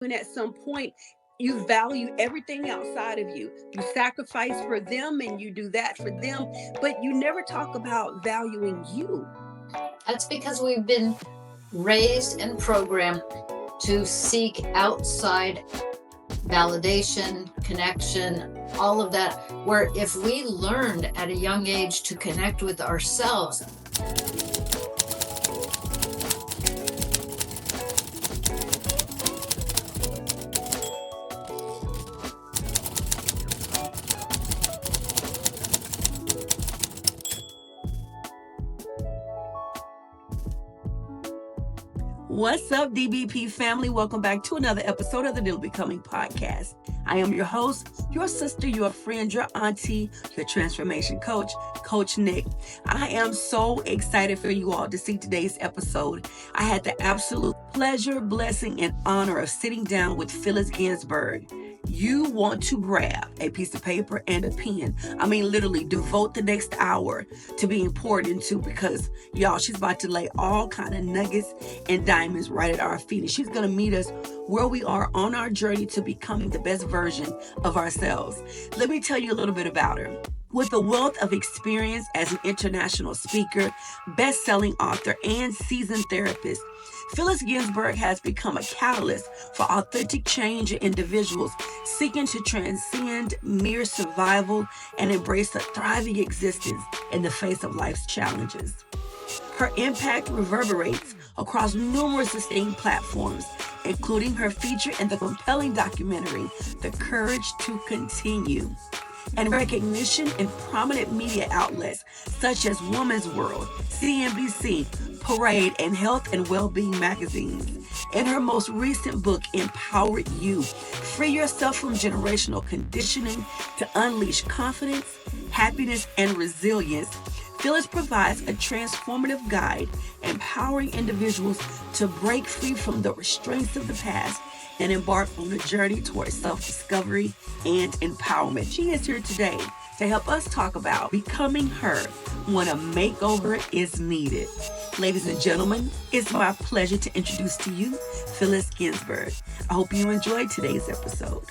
And at some point, you value everything outside of you. You sacrifice for them and you do that for them, but you never talk about valuing you. That's because we've been raised and programmed to seek outside validation, connection, all of that. Where if we learned at a young age to connect with ourselves, What's up, DBP family? Welcome back to another episode of the Little Becoming Podcast. I am your host, your sister, your friend, your auntie, your transformation coach, Coach Nick. I am so excited for you all to see today's episode. I had the absolute pleasure, blessing, and honor of sitting down with Phyllis Ginsberg. You want to grab a piece of paper and a pen. I mean, literally devote the next hour to being poured into, because y'all, she's about to lay all kind of nuggets and diamonds right at our feet. And she's going to meet us where we are on our journey to becoming the best version of ourselves. Let me tell you a little bit about her. With a wealth of experience as an international speaker, best-selling author, and seasoned therapist, Phyllis Ginsberg has become a catalyst for authentic change in individuals seeking to transcend mere survival and embrace a thriving existence in the face of life's challenges. Her impact reverberates across numerous esteemed platforms, including her feature in the compelling documentary, The Courage to Continue, and recognition in prominent media outlets such as Woman's World, CNBC, Parade, and Health and Wellbeing magazines. In her most recent book, Empower You, Free Yourself from Generational Conditioning to Unleash Confidence, Happiness, and Resilience, Phyllis provides a transformative guide empowering individuals to break free from the restraints of the past and embark on a journey towards self-discovery and empowerment. She is here today to help us talk about becoming her when a makeover is needed. Ladies and gentlemen, it's my pleasure to introduce to you Phyllis Ginsberg. I hope you enjoyed today's episode.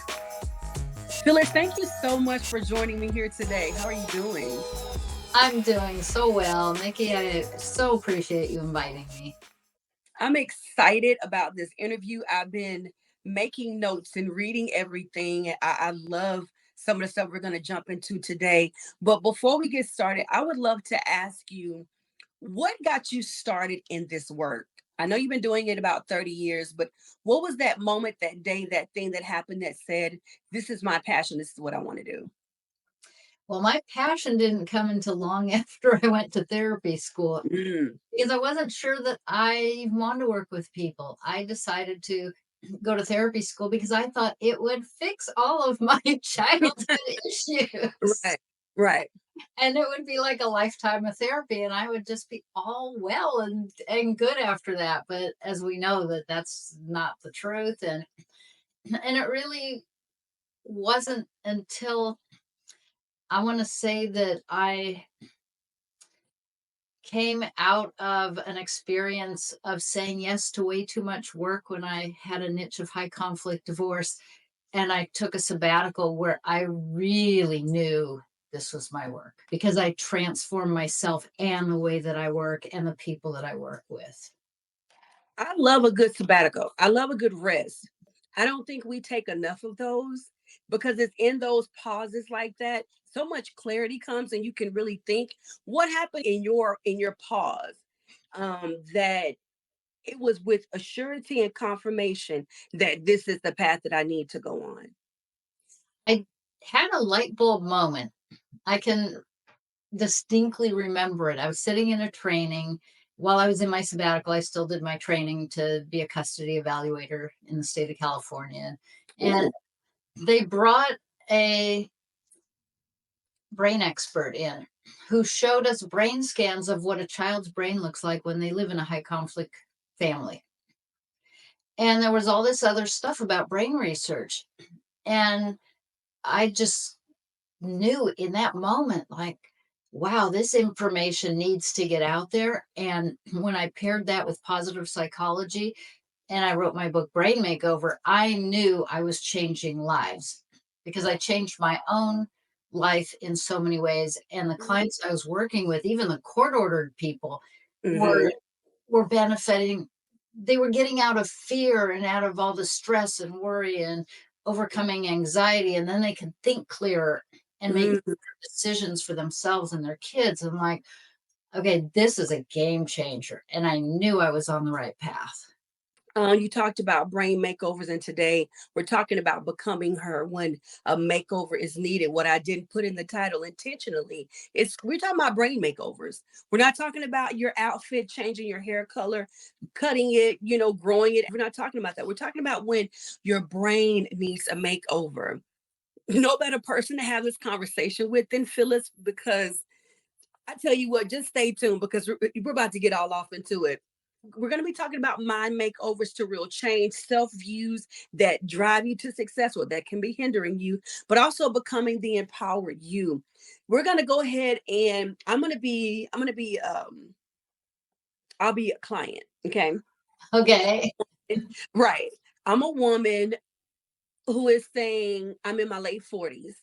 Phyllis, thank you so much for joining me here today. How are you doing? I'm doing so well. Nikki, I so appreciate you inviting me. I'm excited about this interview. I've been making notes and reading everything. I love some of the stuff we're going to jump into today. But before we get started, I would love to ask you, what got you started in this work? I know you've been doing it about 30 years, but what was that moment, that day, that thing that happened that said, this is my passion, this is what I want to do? Well, my passion didn't come until long after I went to therapy school Mm, because I wasn't sure that I wanted to work with people. I decided to go to therapy school because I thought it would fix all of my childhood issues. right, right. And it would be like a lifetime of therapy, and I would just be all well and good after that. But as we know, that that's not the truth, and it really wasn't until I want to say that I came out of an experience of saying yes to way too much work when I had a niche of high conflict divorce. And I took a sabbatical where I really knew this was my work because I transformed myself and the way that I work and the people that I work with. I love a good sabbatical. I love a good rest. I don't think we take enough of those, because it's in those pauses like that so much clarity comes and you can really think what happened in your pause, that it was with assurity and confirmation that this is the path that I need to go on. I had a light bulb moment. I can distinctly remember it. I was sitting in a training while I was in my sabbatical. I still did my training to be a custody evaluator in the state of California. And Ooh, they brought a brain expert in who showed us brain scans of what a child's brain looks like when they live in a high conflict family. And there was all this other stuff about brain research. And I just knew in that moment, like, wow, this information needs to get out there. And when I paired that with positive psychology, and I wrote my book, Brain Makeover, I knew I was changing lives because I changed my own life in so many ways. And the clients I was working with, even the court ordered people, Mm-hmm. were were benefiting. They were getting out of fear and out of all the stress and worry and overcoming anxiety. And then they could think clearer and make Mm-hmm. decisions for themselves and their kids. I'm like, okay, this is a game changer. And I knew I was on the right path. You talked about brain makeovers, and today we're talking about becoming her when a makeover is needed. What I didn't put in the title intentionally is we're talking about brain makeovers. We're not talking about your outfit, changing your hair color, cutting it, growing it. We're not talking about that. We're talking about when your brain needs a makeover. No better person to have this conversation with than Phyllis, because I tell you what, just stay tuned because we're about to get all off into it. We're going to be talking about mind makeovers to real change, self views that drive you to success or that can be hindering you, but also becoming the empowered you. We're going to go ahead and I'll be a client. Okay. Okay. Right. I'm a woman who is saying I'm in my late 40s.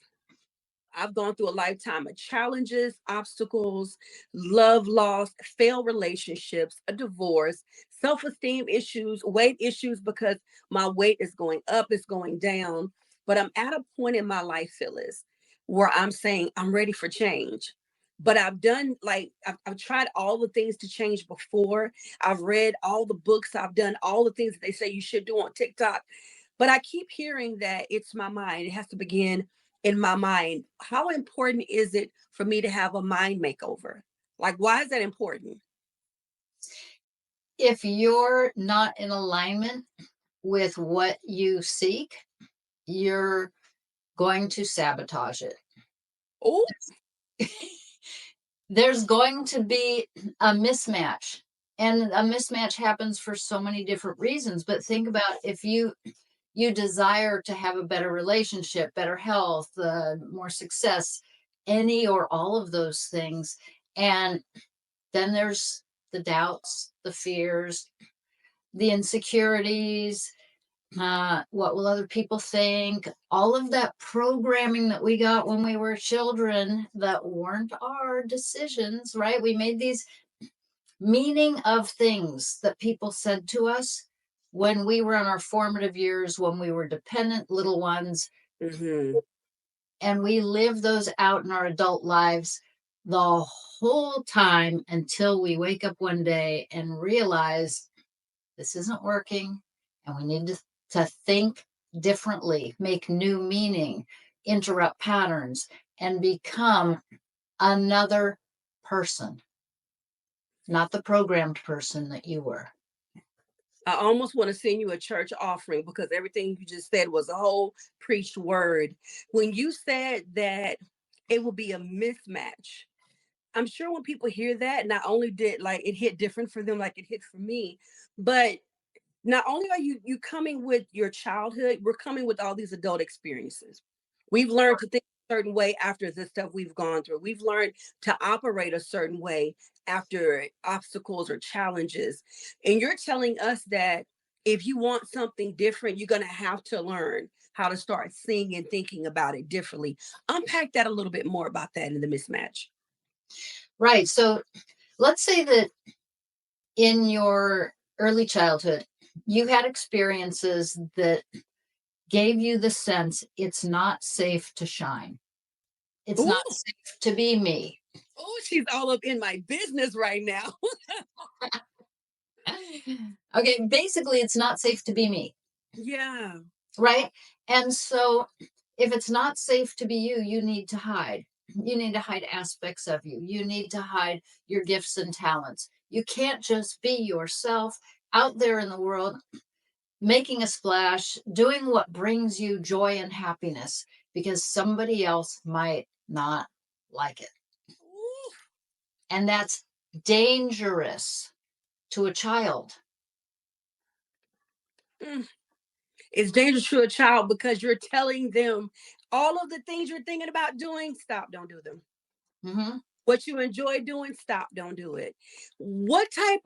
I've gone through a lifetime of challenges, obstacles, love loss, failed relationships, a divorce, self esteem issues, weight issues because my weight is going up, it's going down. But I'm at a point in my life, Phyllis, where I'm saying I'm ready for change. But I've done I've tried all the things to change before. I've read all the books, I've done all the things that they say you should do on TikTok. But I keep hearing that it's my mind. It has to begin in my mind. How important is it for me to have a mind makeover? Like, why is that important? If you're not in alignment with what you seek, you're going to sabotage it. Oh, There's going to be a mismatch. And a mismatch happens for so many different reasons. But think about if you desire to have a better relationship, better health, more success, any or all of those things. And then there's the doubts, the fears, the insecurities, what will other people think? All of that programming that we got when we were children that weren't our decisions, right? We made these meaning of things that people said to us when we were in our formative years, when we were dependent little ones, mm-hmm. and we live those out in our adult lives the whole time until we wake up one day and realize this isn't working and we need to think differently, make new meaning, interrupt patterns, and become another person, not the programmed person that you were. I almost want to send you a church offering because everything you just said was a whole preached word. When you said that it will be a mismatch, I'm sure when people hear that, not only did like it hit different for them, like it hit for me, but not only are you coming with your childhood, we're coming with all these adult experiences. We've learned to think a certain way after the stuff we've gone through. We've learned to operate a certain way after obstacles or challenges. And you're telling us that if you want something different, you're going to have to learn how to start seeing and thinking about it differently. Unpack that a little bit more about that in the mismatch. Right. So let's say that in your early childhood, you had experiences that gave you the sense it's not safe to shine. It's not Oh, safe to be me. oh, she's all up in my business right now. Okay, basically, it's not safe to be me, Yeah. right? And so, if it's not safe to be you, you need to hide. You need to hide aspects of you. You need to hide your gifts and talents. You can't just be yourself out there in the world, making a splash, doing what brings you joy and happiness because somebody else might not like it. Ooh. And that's dangerous to a child. Mm. It's dangerous to a child because you're telling them all of the things you're thinking about doing. Stop, don't do them. Mm-hmm. What you enjoy doing, stop, don't do it. What type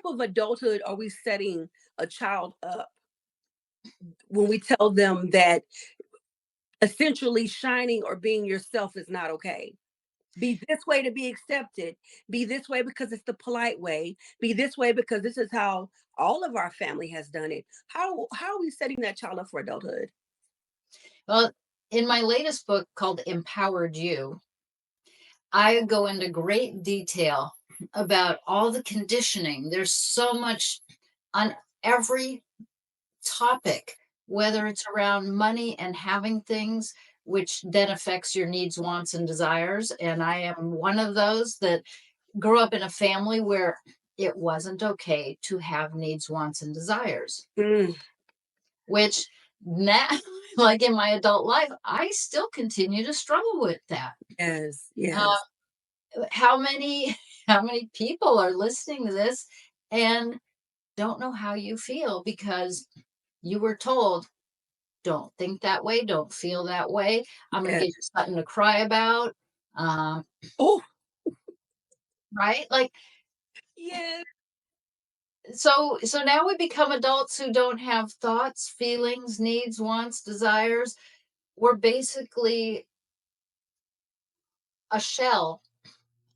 of adulthood are we setting a child up when we tell them that essentially shining or being yourself is not okay? Be this way to be accepted. Be this way because it's the polite way. Be this way because this is how all of our family has done it. How are we setting that child up for adulthood? Well, in my latest book called Empowered You, I go into great detail about all the conditioning. There's so much on every topic, whether it's around money and having things, which then affects your needs, wants, and desires. And I am one of those that grew up in a family where it wasn't okay to have needs, wants, and desires, Mm, which now, like in my adult life, I still continue to struggle with that. yes, Uh, yes, how many how many people are listening to this and don't know how you feel because you were told, don't think that way, don't feel that way. I'm going to yes. get you something to cry about. Um, Oh, right? Like, yes, so now we become adults who don't have thoughts, feelings, needs, wants, desires. We're basically a shell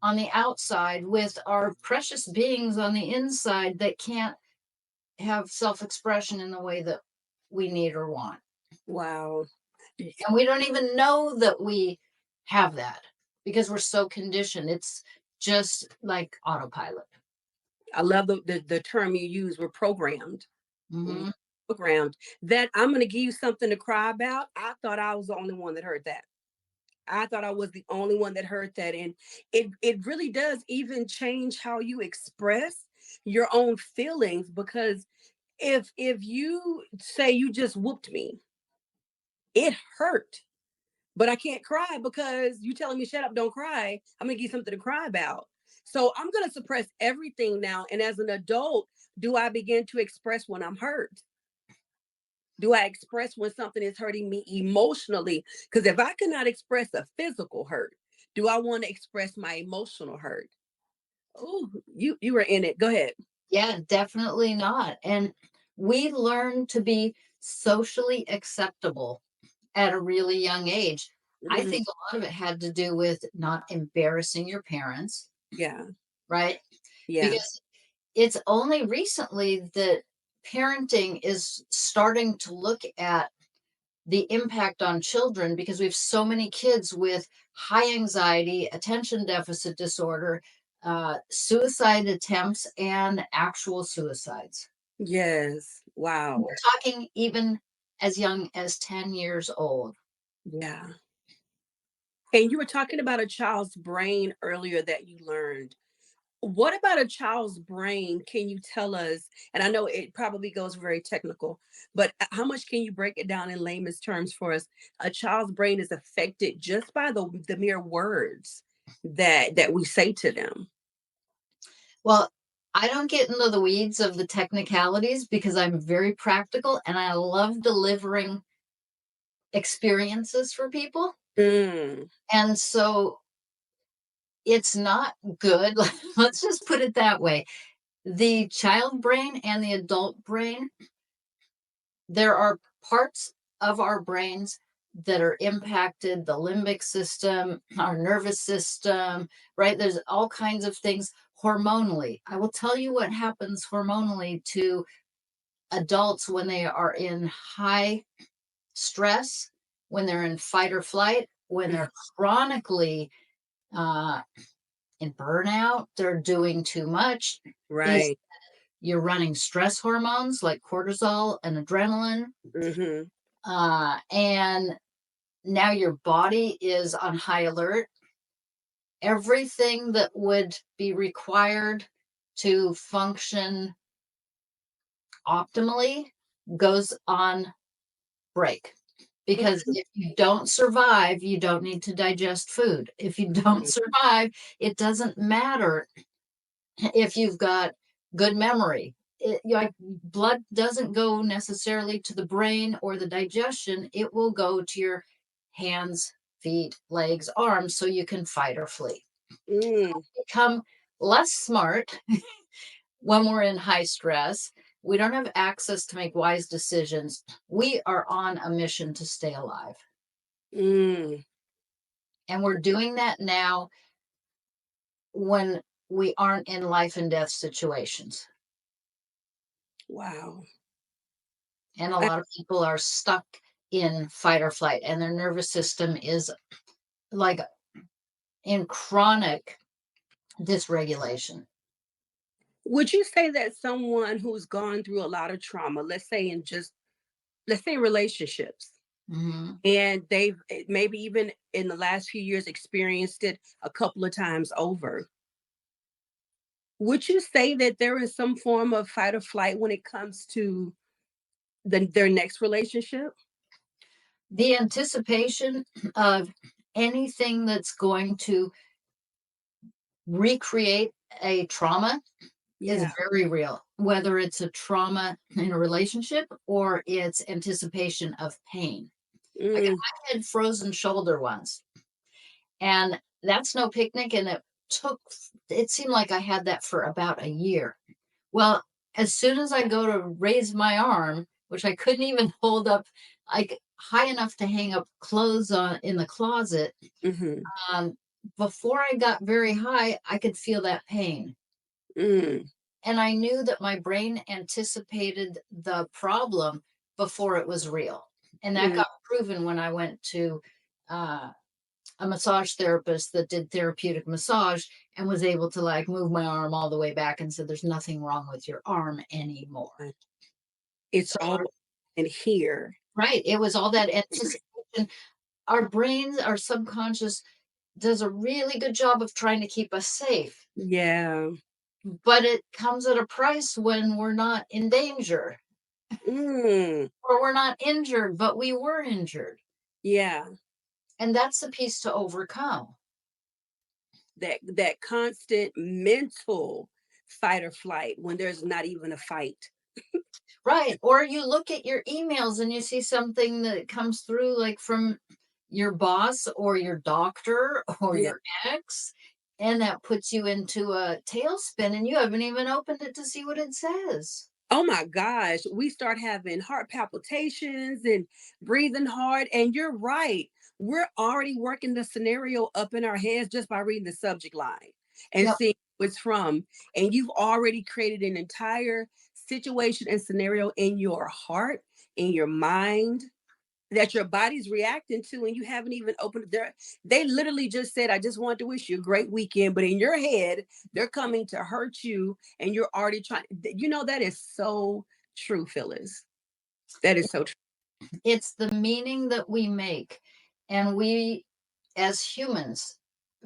on the outside with our precious beings on the inside that can't have self-expression in the way that we need or want. wow. And we don't even know that we have that because we're so conditioned. It's just like autopilot. I love the term you use. We're programmed. We're Hmm. programmed. That I'm going to give you something to cry about. I thought I was the only one that heard that. I thought I was the only one that heard that, and it really does even change how you express your own feelings. Because if you say you just whooped me, it hurt, but I can't cry because you telling me shut up, don't cry. I'm gonna give you something to cry about. So I'm gonna suppress everything now. And as an adult, do I begin to express when I'm hurt? Do I express when something is hurting me emotionally? Because if I cannot express a physical hurt, do I want to express my emotional hurt? Oh, you were in it. Go ahead. Yeah, definitely not. And we learn to be socially acceptable at a really young age. I Mhm. think a lot of it had to do with not embarrassing your parents, Yeah, right? yeah, Because it's only recently that parenting is starting to look at the impact on children because we have so many kids with high anxiety, attention deficit disorder, suicide attempts, and actual suicides. yes. We're Wow. talking even as young as 10 years old. Yeah. And you were talking about a child's brain earlier that you learned. What about a child's brain can you tell us? And I know it probably goes very technical, but how much can you break it down in layman's terms for us? A child's brain is affected just by the mere words that we say to them. Well, I don't get into the weeds of the technicalities because I'm very practical and I love delivering experiences for people. Mm, And so it's not good. Let's just put it that way. The child brain and the adult brain, there are parts of our brains that are impacted, the limbic system, our nervous system, right? There's all kinds of things hormonally. I will tell you what happens hormonally to adults when they are in high stress, when they're in fight or flight, when mm, they're chronically uh, in burnout, they're doing too much, is right. you're running stress hormones like cortisol and adrenaline. Hmm. And now your body is on high alert. Everything that would be required to function optimally goes on break. Because if you don't survive, you don't need to digest food. If you don't survive, it doesn't matter if you've got good memory. Like blood doesn't go necessarily to the brain or the digestion, it will go to your hands, feet, legs, arms, so you can fight or flee. Mm, Become less smart when we're in high stress. We don't have access to make wise decisions. We are on a mission to stay alive. mm, And we're doing that now when we aren't in life and death situations. wow. And a I, lot of people are stuck in fight or flight, and their nervous system is like in chronic dysregulation. would you say that someone who's gone through a lot of trauma, let's say relationships, Mhm. and they've maybe even in the last few years experienced it a couple of times over, would you say that there is some form of fight or flight when it comes to their next relationship? The anticipation of anything that's going to recreate a trauma is Yeah. very real, whether it's a trauma in a relationship or it's anticipation of pain. Like Mm, I had frozen shoulder once, and that's no picnic. And took, it seemed like I had that for about a year. Well, as soon as I go to raise my arm, which I couldn't even hold up like high enough to hang up clothes on in the closet, mhm, um, before I got very high, I could feel that pain. mm, And I knew that my brain anticipated the problem before it was real. And that mm. got proven when I went to uh, a massage therapist that did therapeutic massage and was able to like move my arm all the way back and said, "There's nothing wrong with your arm anymore." It's So, all in here. right, it was all that anticipation. Our brains, our subconscious does a really good job of trying to keep us safe, Yeah. but it comes at a price when we're not in danger Mm, or we're not injured, but we were injured. yeah. And that's the piece to overcome. That constant mental fight or flight when there's not even a fight. Right. Or you look at your emails and you see something that comes through, like from your boss or your doctor or Yeah. your ex, and that puts you into a tailspin and you haven't even opened it to see what it says. Oh my gosh, we start having heart palpitations and breathing hard. And you're right. We're already working the scenario up in our heads just by reading the subject line and Yep. seeing who it's from. And you've already created an entire situation and scenario in your heart, in your mind, that your body's reacting to, and you haven't even opened their they literally just said, I just want to wish you a great weekend, but in your head they're coming to hurt you, and you're already trying. That is so true, Phyllis. That is so true. It's the meaning that we make. And we, as humans,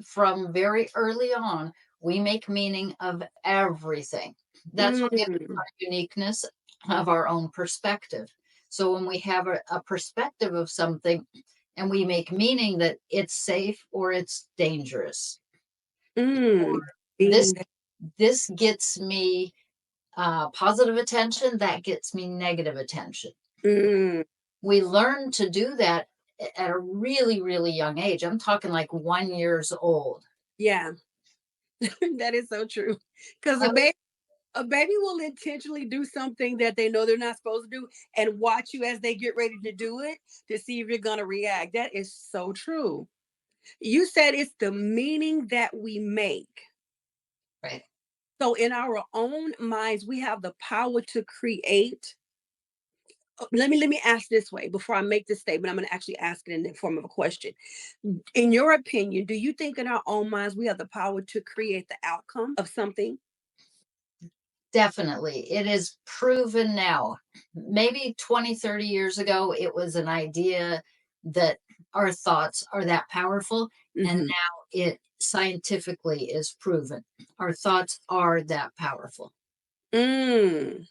from very early on, we make meaning of everything. That's what gives us Mm, our uniqueness of our own perspective. So when we have a perspective of something and we make meaning that it's safe or it's dangerous, mm, this being this gets me positive attention, that gets me negative attention. mm, We learn to do that at a really, really young age. I'm talking like 1 years old. yeah. That is so true, because I was a baby will intentionally do something that they know they're not supposed to do and watch you as they get ready to do it to see if you're going to react. That is so true. You said it's the meaning that we make. right. So in our own minds, we have the power to create. Let me ask this way before I make this statement. I'm going to actually ask it in the form of a question. In your opinion, do you think in our own minds we have the power to create the outcome of something? Definitely. It is proven now. Maybe 20, 30 years ago, it was an idea that our thoughts are that powerful. And Hmm. now it scientifically is proven. Our thoughts are that powerful. Mm.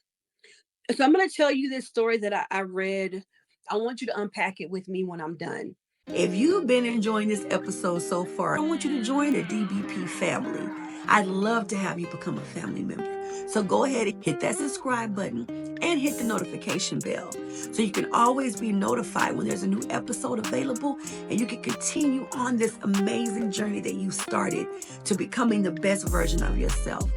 So I'm going to tell you this story that I read. I want you to unpack it with me when I'm done. If you've been enjoying this episode so far, I want you to join the DBP family. I'd love to have you become a family member. So go ahead and hit that subscribe button and hit the notification bell so you can always be notified when there's a new episode available, and you can continue on this amazing journey that you started to becoming the best version of yourself.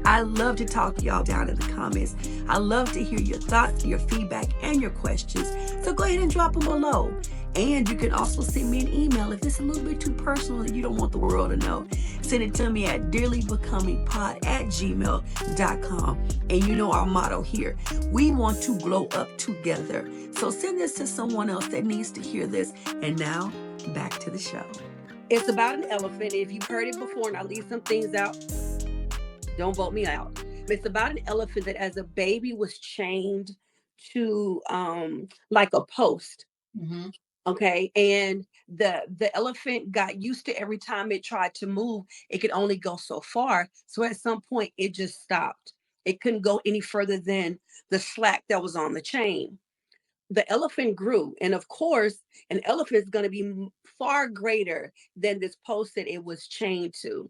I love to talk to y'all down in the comments. I love to hear your thoughts, your feedback, and your questions. So go ahead and drop them below. And you can also send me an email if it's a little bit too personal and you don't want the world to know. Send it to me at dearlybecomingpod@gmail.com. And you know our motto here, we want to glow up together. So send this to someone else that needs to hear this. And now, back to the show. It's about an elephant. If you've heard it before and I leave some things out, don't vote me out. It's about an elephant that as a baby was chained to like a post. Mm-hmm. Okay. And the elephant got used to every time it tried to move, it could only go so far. So at some point it just stopped. It couldn't go any further than the slack that was on the chain. The elephant grew. And of course, an elephant is going to be far greater than this post that it was chained to.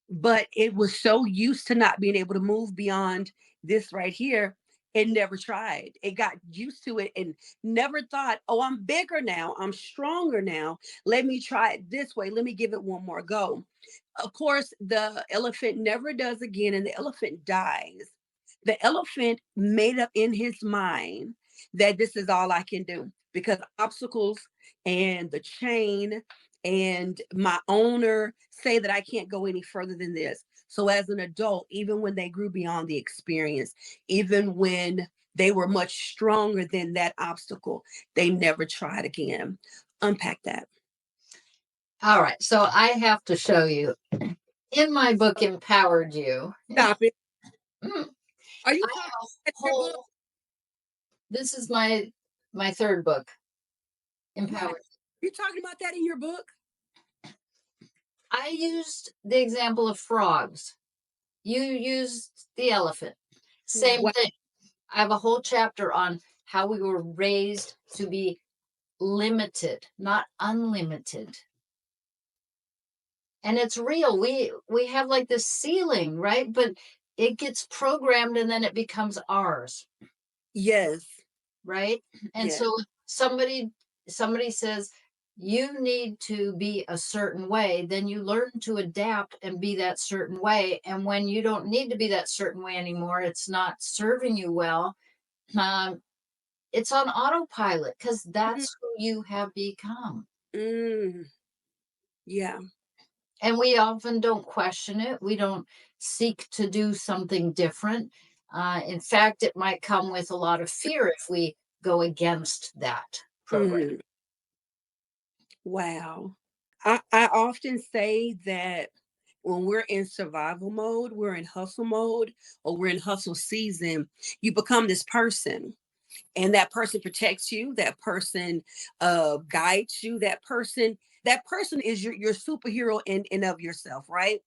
But it was so used to not being able to move beyond this right here, it never tried. It got used to it and never thought, oh, I'm bigger now, I'm stronger now, let me try it this way, let me give it one more go. Of course, the elephant never does again, and the elephant dies. The elephant made up in his mind that this is all I can do because obstacles and the chain and my owner say that I can't go any further than this. So, as an adult, even when they grew beyond the experience, even when they were much stronger than that obstacle, they never tried again. Unpack that. All right. So I have to show you in my book, Empowered You. Stop it. Mm, Are you I talking have a about your book? whole, this is my third book, Empowered. You talking about that in your book? I used the example of frogs. You used the elephant. Same Wow. thing. I have a whole chapter on how we were raised to be limited, not unlimited. And it's real. We have like this ceiling, right? But it gets programmed and then it becomes ours, Yes. right? And Yes. so somebody says you need to be a certain way, then you learn to adapt and be that certain way. And when you don't need to be that certain way anymore, it's not serving you well. Um, it's on autopilot because Mm, that's who you have become. mm, yeah. And we often don't question it. We don't seek to do something different. In fact, it might come with a lot of fear if we go against that program. Mm, wow. I often say that when we're in survival mode, we're in hustle mode, or we're in hustle season, you become this person. And that person protects you, that person guides you, that person is your superhero in and of yourself, right?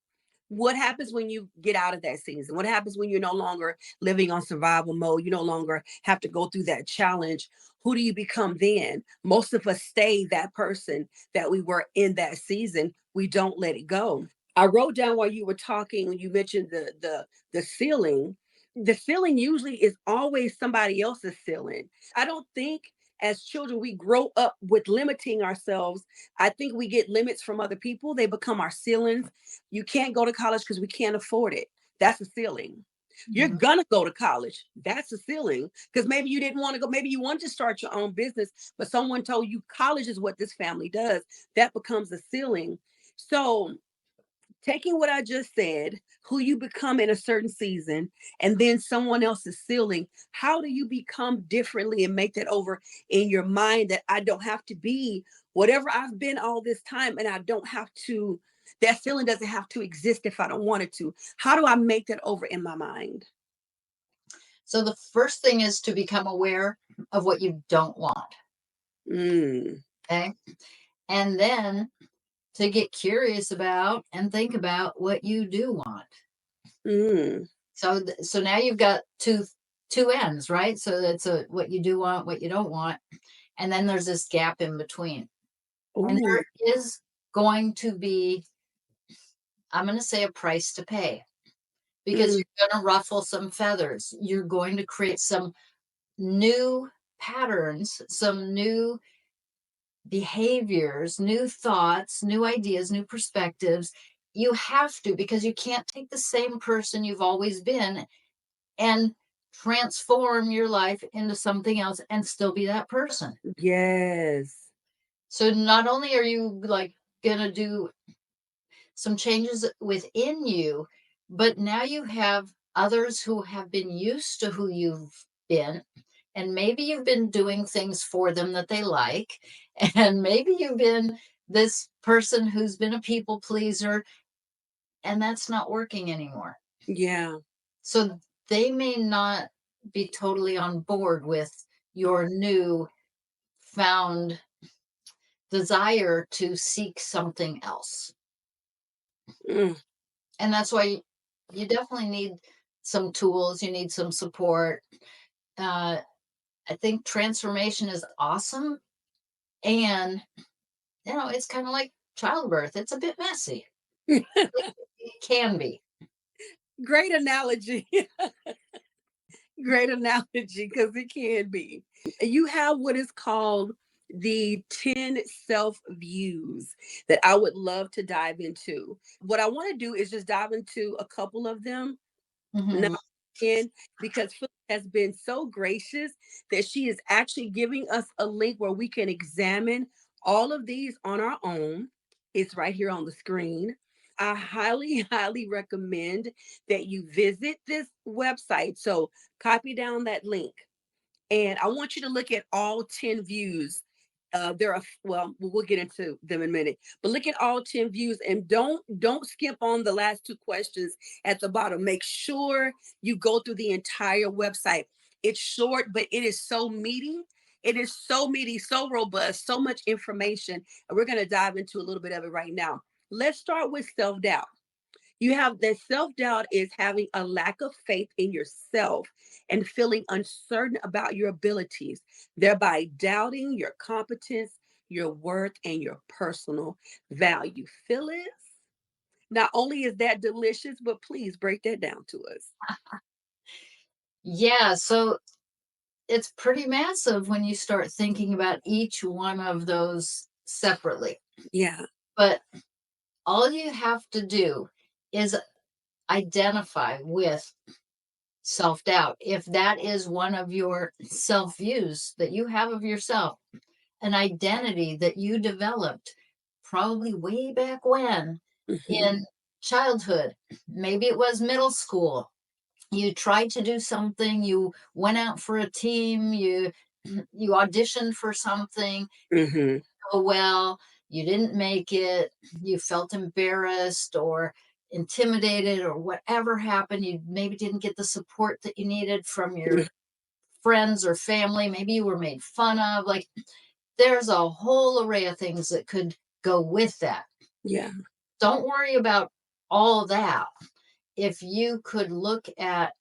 What happens when you get out of that season? What happens when you're no longer living on survival mode? You no longer have to go through that challenge. Who do you become then? Most of us stay that person that we were in that season. We don't let it go. I wrote down while you were talking when you mentioned the ceiling. The ceiling usually is always somebody else's ceiling. I don't think as children we grow up with limiting ourselves. I think we get limits from other people. They become our ceilings. You can't go to college because we can't afford it. That's a ceiling. You're Mhm. gonna go to college. That's a ceiling. Because maybe you didn't want to go, maybe you wanted to start your own business, but someone told you college is what this family does. That becomes a ceiling. So taking what I just said, who you become in a certain season, and then someone else's ceiling, how do you become differently and make that over in your mind that I don't have to be whatever I've been all this time, and I don't have to, that ceiling doesn't have to exist if I don't want it to. How do I make that over in my mind? So the first thing is to become aware of what you don't want. Mm, Okay. And then to get curious about and think about what you do want. mm, So now you've got two ends, right? So that's what you do want, what you don't want, and then there's this gap in between. And ooh, there is going to be I'm going to say a price to pay because Mm, you're going to ruffle some feathers. You're going to create some new patterns, some new behaviors, new thoughts, new ideas, new perspectives. You have to, because you can't take the same person you've always been and transform your life into something else and still be that person. yes. So not only are you like going to do some changes within you, but now you have others who have been used to who you've been. And maybe you've been doing things for them that they like. And maybe you've been this person who's been a people pleaser, and that's not working anymore. Yeah. So they may not be totally on board with your new found desire to seek something else. Mm, And that's why you definitely need some tools, you need some support. Uh, I think transformation is awesome. And, it's kind of like childbirth, it's a bit messy. It can be. great analogy. Great analogy because it can be. You have what is called the 10 self views that I would love to dive into. What I want to do is just dive into a couple of them. Not Mhm. in because Phyllis has been so gracious that she is actually giving us a link where we can examine all of these on our own. It's right here on the screen. I highly, highly recommend that you visit this website. So copy down that link. And I want you to look at all 10 views. There are well, we'll get into them in a minute, but look at all 10 views and don't skip on the last two questions at the bottom. Make sure you go through the entire website. It's short, but it is so meaty. It is so meaty, so robust, so much information. And we're going to dive into a little bit of it right now. Let's start with self-doubt. You have that self doubt is having a lack of faith in yourself and feeling uncertain about your abilities, thereby doubting your competence, your worth, and your personal value. Phyllis, not only is that delicious, but please break that down to us. Yeah, so it's pretty massive when you start thinking about each one of those separately. Yeah. But all you have to do is identify with self doubt. If that is one of your self views that you have of yourself, an identity that you developed probably way back when Hmm. in childhood, maybe it was middle school. You tried to do something, you went out for a team, you auditioned for something, Hmm. oh well, you didn't make it, you felt embarrassed or intimidated or whatever happened, you maybe didn't get the support that you needed from your friends or family, maybe you were made fun of. Like, there's a whole array of things that could go with that. Yeah. Don't worry about all that. If you could look at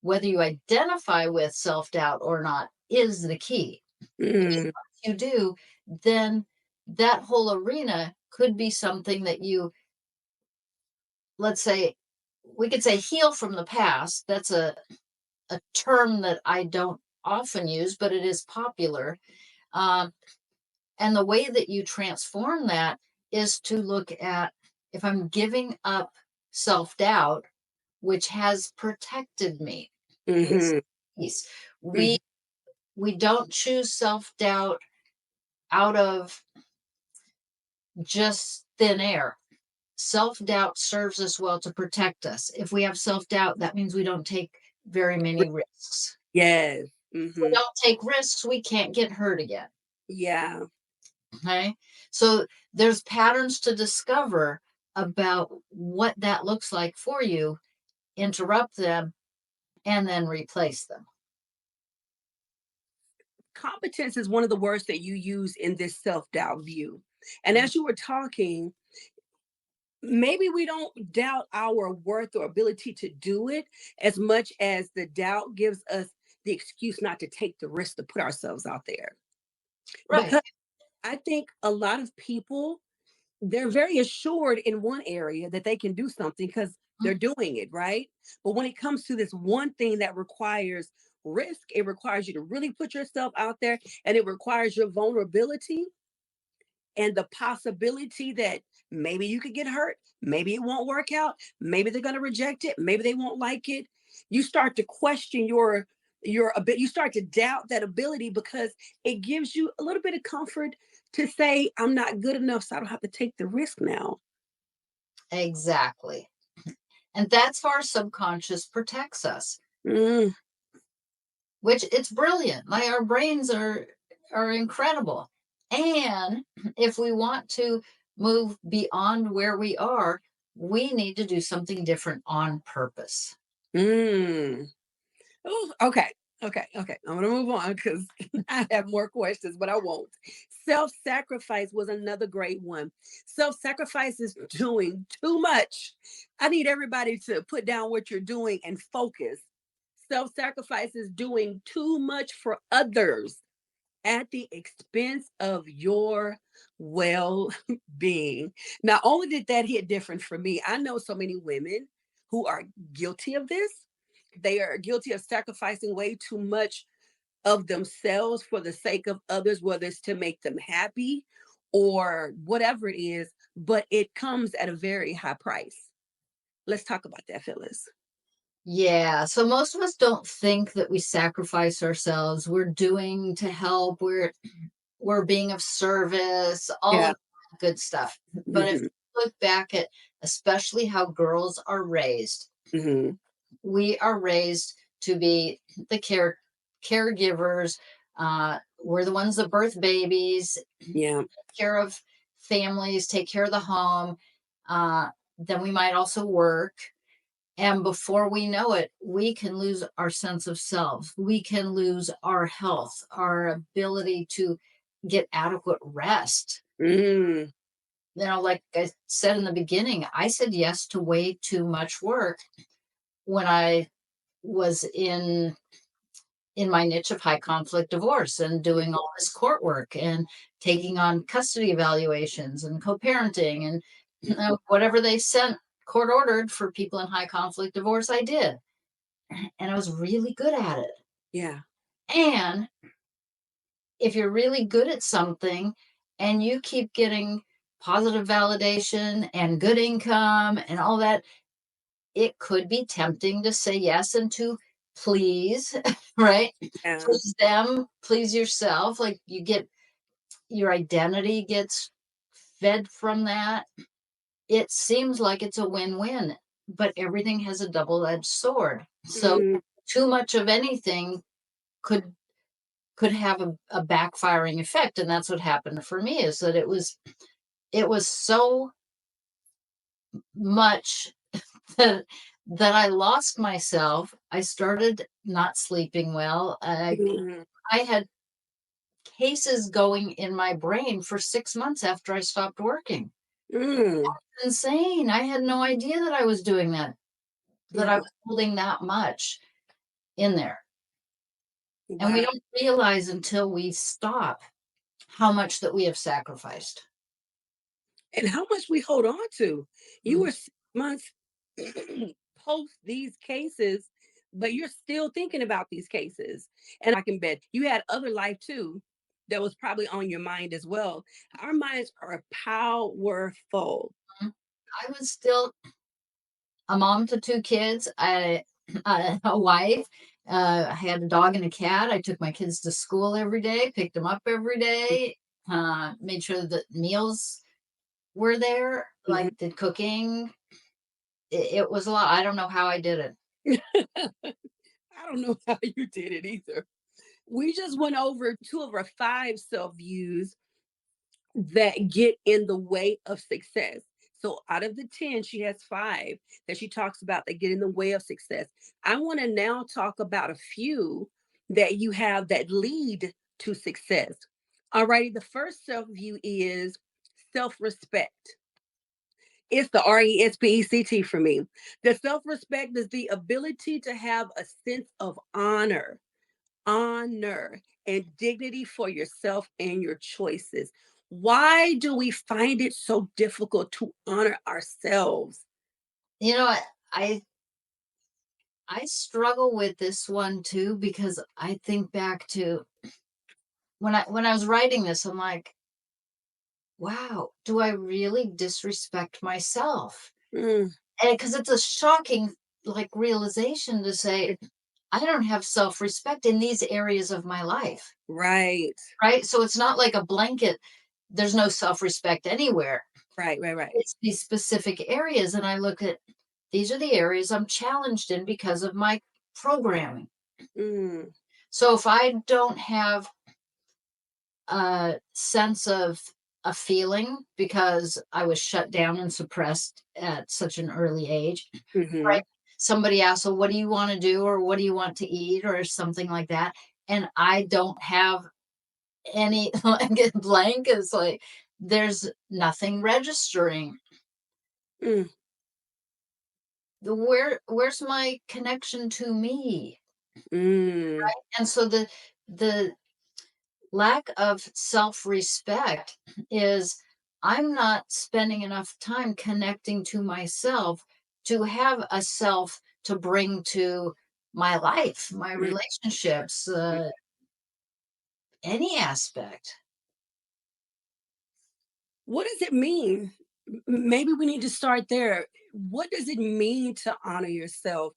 whether you identify with self-doubt or not is the key. Because Mm, once you do, then that whole arena could be something that you, let's say, we could say heal from the past. That's a term that I don't often use, but it is popular. Um, and the way that you transform that is to look at, if I'm giving up self doubt, which has protected me, it's hmm. peace. We Hmm. we don't choose self doubt out of just thin air. Self doubt serves us well to protect us. If we have self doubt, that means we don't take very many risks. Yes. If we Hmm. don't take risks, we can't get hurt again. Yeah. Okay. So there's patterns to discover about what that looks like for you, interrupt them, and then replace them. Competence is one of the words that you use in this self doubt view. And as you were talking, maybe we don't doubt our worth or ability to do it as much as the doubt gives us the excuse not to take the risk to put ourselves out there. Right. Because I think a lot of people they're very assured in one area that they can do something because they're doing it, right? But when it comes to this one thing that requires risk, it requires you to really put yourself out there, and it requires your vulnerability and the possibility that maybe you could get hurt, maybe it won't work out, maybe they're going to reject it, maybe they won't like it. You start to question your ability. You start to doubt that ability because it gives you a little bit of comfort to say I'm not good enough, so I don't have to take the risk now. Exactly. And that's how our subconscious protects us, Mm, which it's brilliant. Like our brains are incredible. And if we want to move beyond where we are, we need to do something different on purpose. mm. Oh, okay. Okay. I'm gonna move on because I have more questions, but I won't. Self-sacrifice was another great one. Self-sacrifice is doing too much. I need everybody to put down what you're doing and focus. Self-sacrifice is doing too much for others at the expense of your well-being. Not only did that hit different for me, I know so many women who are guilty of this. They are guilty of sacrificing way too much of themselves for the sake of others, whether it's to make them happy or whatever it is, but it comes at a very high price. Let's talk about that, Phyllis. Yeah. So most of us don't think that we sacrifice ourselves. We're doing to help. We're being of service, all Yeah. of that good stuff. But if Hmm. you look back at especially how girls are raised, Hmm. we are raised to be the caregivers. We're the ones that birth babies, Yeah. care of families, take care of the home. Uh, then we might also work. And before we know it, we can lose our sense of self. We can lose our health, our ability to get adequate rest. Mm. Like I said in the beginning, I said yes to way too much work when I was in my niche of high conflict divorce and doing all this court work and taking on custody evaluations and co-parenting and whatever they sent court ordered for people in high conflict divorce, I did. And I was really good at it. Yeah. And if you're really good at something and you keep getting positive validation and good income and all that, it could be tempting to say yes and to please, right? Yeah. Please them, please yourself. Like you get your identity gets fed from that. It seems like it's a win-win, but everything has a double-edged sword. So Mm. too much of anything could could have a backfiring effect. And that's what happened for me is that it was so much that that I lost myself. I started not sleeping well. Mm. I had cases going in my brain for 6 months after I stopped working. Mm. Insane. I had no idea that I was doing that, that I Yeah. was holding that much in there. And we Wow. don't realize until we stop how much that we have sacrificed. And how much we hold on to. You Mhm. were 6 months post these cases, but you're still thinking about these cases. And I can bet you had other life too that was probably on your mind as well. Our minds are powerful. I was still a mom to 2 kids, a wife, I had a dog and a cat. I took my kids to school every day, picked them up every day, made sure that meals were there, Mhm. like, did cooking. It was a lot. I don't know how I did it. I don't know how you did it either. We just went over two of our five self views that get in the way of success. So out of the 10, she has five that she talks about that get in the way of success. I want to now talk about a few that you have that lead to success. All righty. The first self view is self respect. It's the RESPECT for me. The self respect is the ability to have a sense of honor and dignity for yourself and your choices. Why do we find it so difficult to honor ourselves? You know, I I struggle with this one too because I think back to when I was writing this, I'm like, wow, do I really disrespect myself? Mm, And because it's a shocking like realization to say, I don't have self-respect in these areas of my life. right, Right? So it's not like a blanket, there's no self-respect anywhere. right. It's these specific areas, and I look at these are the areas I'm challenged in because of my programming. Mm, So if I don't have a sense of a feeling because I was shut down and suppressed at such an early age, hmm right? Somebody asks, "Well, what do you want to do, or what do you want to eat, or something like that?" And I don't have any like blank. Is like there's nothing registering. mm, Where's my connection to me? mm, And so the lack of self-respect is I'm not spending enough time connecting to myself to have a self to bring to my life, my mm. relationships, any aspect. What does it mean? Maybe we need to start there. What does it mean to honor yourself?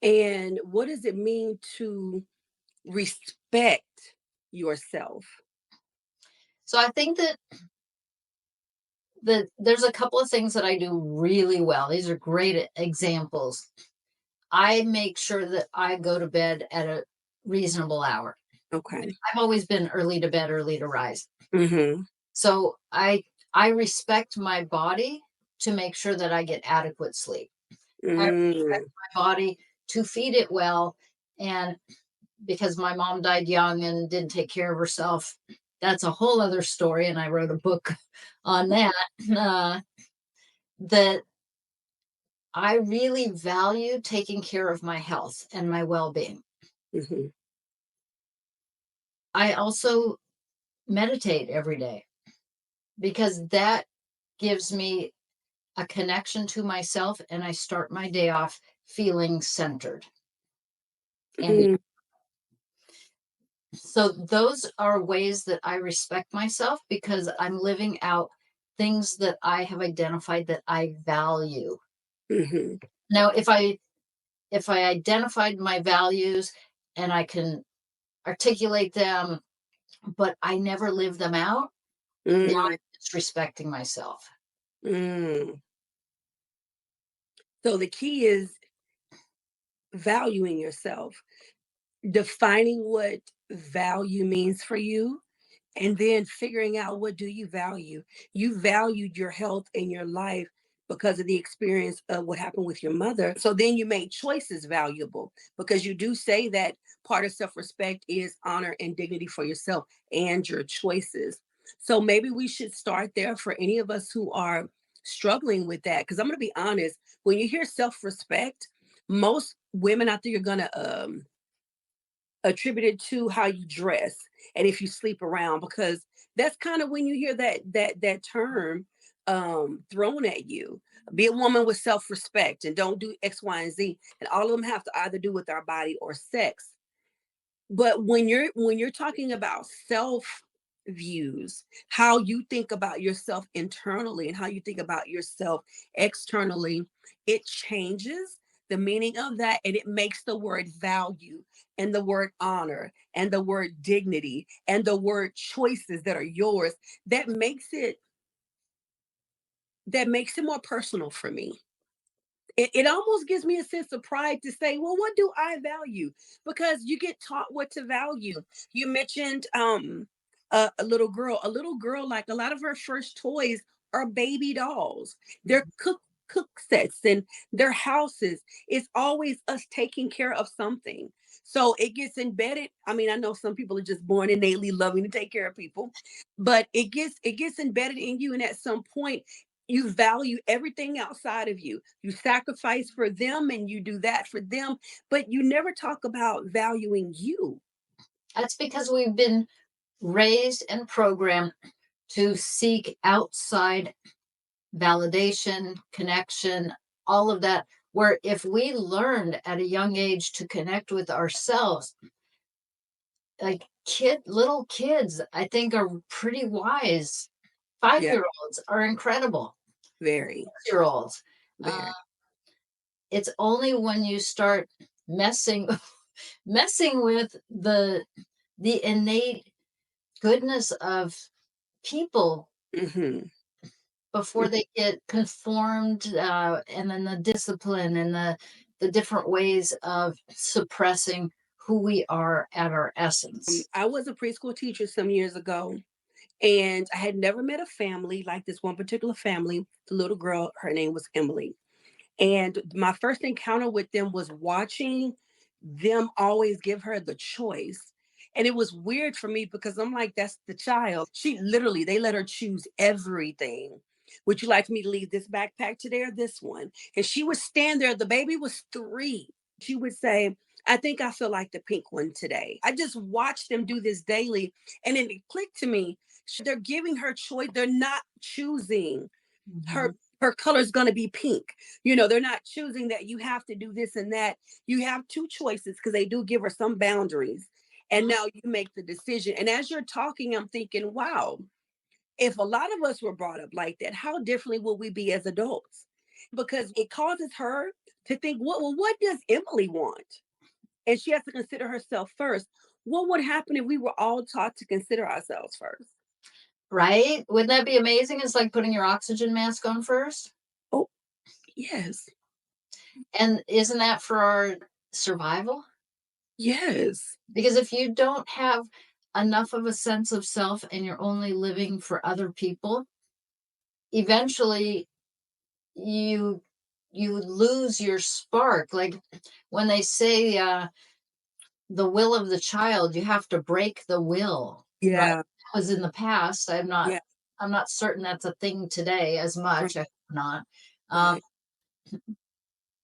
And what does it mean to respect yourself? So I think that there's a couple of things that I do really well. These are great examples. I make sure that I go to bed at a reasonable hour. Okay. I've always been early to bed, early to rise. Mm-hmm. So I respect my body to make sure that I get adequate sleep. I respect Mm, my body to feed it well. And because my mom died young and didn't take care of herself, that's a whole other story. And I wrote a book on that. Uh, that I really value taking care of my health and my well being. mm-hmm. I also meditate every day because that gives me a connection to myself and I start my day off feeling centered. And Mm, so those are ways that I respect myself because I'm living out things that I have identified that I value. mm-hmm. Now, if I identified my values and I can articulate them, but I never live them out, now Mm, I'm disrespecting myself. mm. So the key is valuing yourself, defining what value means for you, and then figuring out what do you value. You valued your health and your life because of the experience of what happened with your mother, so then you made choices valuable, because you do say that part of self-respect is honor and dignity for yourself and your choices. So maybe we should start there for any of us who are struggling with that, because I'm going to be honest, when you hear self-respect, most women out there are going to attributed to how you dress and if you sleep around, because that's kind of when you hear that term thrown at you. Be a woman with self-respect and don't do X, Y, and Z, and all of them have to either do with our body or sex. But when you're talking about self views, how you think about yourself internally and how you think about yourself externally, it changes the meaning of that, and it makes the word value and the word honor and the word dignity and the word choices that are yours, that makes it that makes it more personal for me. It almost gives me a sense of pride to say, well, what do I value? Because you get taught what to value. You mentioned a little girl. A little girl, like a lot of her first toys are baby dolls. They're cook sets and their houses. It's always us taking care of something. So it gets embedded. I mean, I know some people are just born innately loving to take care of people, but it gets embedded in you, and at some point you value everything outside of you. You sacrifice for them and you do that for them, but you never talk about valuing you. That's because we've been raised and programmed to seek outside validation, connection, all of that. Where if we learned at a young age to connect with ourselves, like little kids, I think are pretty wise. Yeah. 5-year olds are incredible. Very, 6-year olds. Uh, very. it's only when you start messing messing with the innate goodness of people Hmm. before they get conformed, and then the discipline and the different ways of suppressing who we are at our essence. I was a preschool teacher some years ago, and I had never met a family like this one particular family. The little girl, her name was Emily. And my first encounter with them was watching them always give her the choice. And it was weird for me because I'm like, that's the child. She literally, they let her choose everything. Would you like me to leave this backpack today or this one? And she would stand there. The baby was 3. She would say, I think I feel like the pink one today. I just watched them do this daily. And then it clicked to me. They're giving her choice. They're not choosing her Mhm. her color is going to be pink. They're not choosing that you have to do this and that. You have two choices because they do give her some boundaries. And now you make the decision. And as you're talking, I'm thinking, wow, if a lot of us were brought up like that, how differently will we be as adults? Because it causes her to think, what does Emily want? And she has to consider herself first. What would happen if we were all taught to consider ourselves first? Right? Wouldn't that be amazing? It's like putting your oxygen mask on first. Oh, yes. And isn't that for our survival? Yes. Because if you don't have enough of a sense of self and you're only living for other people, eventually you you lose your spark. Like when they say, the will of the child, you have to break the will, right? Yeah. That was in the past. Yeah. I'm not certain that's a thing today as Right. much. I hope not. Um, Right.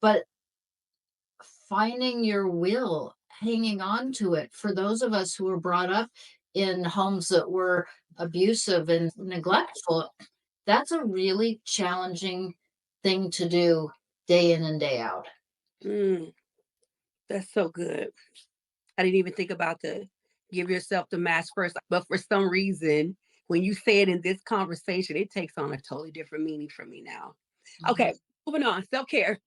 but finding your will, hanging on to it, for those of us who were brought up in homes that were abusive and neglectful, that's a really challenging thing to do day in and day out. Mm, that's so good. I didn't even think about the give yourself the mask first. But for some reason, when you say it in this conversation, it takes on a totally different meaning for me now. Mhm. Okay, moving on. Self care.